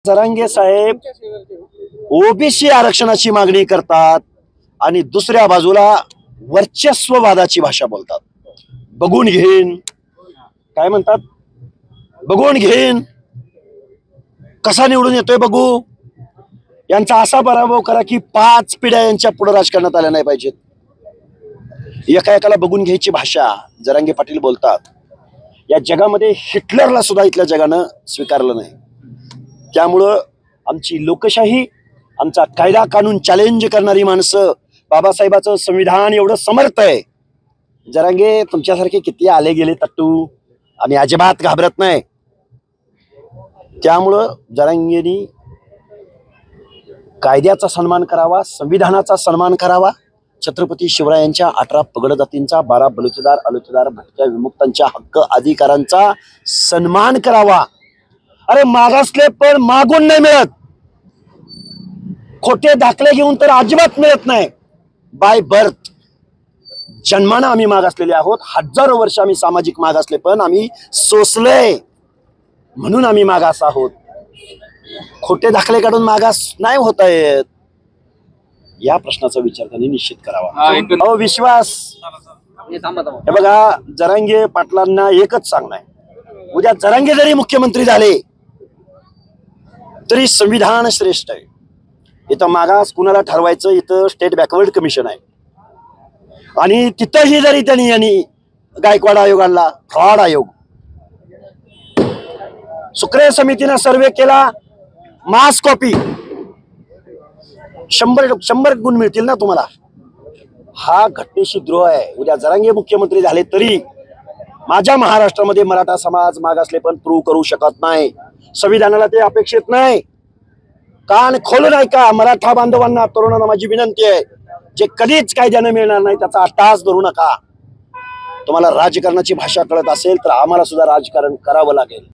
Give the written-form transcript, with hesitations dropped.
जरांगे साहेब OBC आरक्षणाची मागणी करतात आणि दुसऱ्या बाजूला वर्चस्ववादाची भाषा बोलतात। बघून घेईन काय म्हणतात, बघून घेईन कसा निवडून येतोय बघू। यांचा असा पराभव करा की 5 पिढ्या यांच्या पुढे राजकारणात आल्या नाही पाहिजेत। एका एकाला बघून घ्यायची भाषा जरांगे पाटील बोलतात। या जगामध्ये हिटलरला सुद्धा इथल्या जगानं स्वीकारलं नाही। त्यामुळं आमची लोकशाही, आमचा कायदा कानून चॅलेंज करणारी माणसं, बाबासाहेबाचं संविधान एवढं समर्थ आहे। जरांगे तुमच्यासारखे किती आले गेले तट्टू, आम्ही अजिबात घाबरत नाही। त्यामुळं जरांगेनी कायद्याचा सन्मान करावा, संविधानाचा सन्मान करावा, छत्रपती शिवरायांच्या 18 पगड जातींचा, 12 बलुतेदार अलुतेदार भटक्या विमुक्तांच्या हक्क अधिकारांचा सन्मान करावा। अरे मागासले पण मागून नाही मिळत, खोटे दाखले घेऊन तर अजिबात मिळत नाही। बाय बर्थ जन्मानं आम्ही मागासलेले आहोत। हजारो वर्ष आम्ही सामाजिक मागासले पण आम्ही सोसले म्हणून आम्ही मागास आहोत। खोटे दाखले काढून मागास नाही होता येत। या प्रश्नाचा विचार त्यांनी निश्चित करावा। अहो विश्वास, हे बघा जरांगे पाटलांना एकच सांगणार, उद्या जरांगे जरी मुख्यमंत्री झाले तरी संविधान श्रेष्ठ आहे। इथं मागास कुणाला ठरवायचं, इथं स्टेट बॅकवर्ड कमिशन आहे। आणि तिथंही जरी त्यांनी गायकवाड आयोग आणला, फ्रॉड आयोग, सुक्रे समितीने सर्वे केला, मास कॉपी, 100 गुण मिळतील ना तुम्हाला। हा घटनेशी द्रोह आहे। उद्या जरांगे मुख्यमंत्री झाले तरी माझ्या महाराष्ट्रामध्ये मराठा समाज मागासले पण प्रूव्ह करू शकत नाही। संविधानाला ते अपेक्षित नाही। कान खोलून ऐका मराठा बांधवांना, तरुणांना माझी विनंती आहे, जे कधीच कायद्याने मिळणार नाही त्याचा अट्टाहास धरू नका। तुम्हाला राजकारणाची भाषा कळत असेल तर आम्हाला सुद्धा राजकारण करावं लागेल।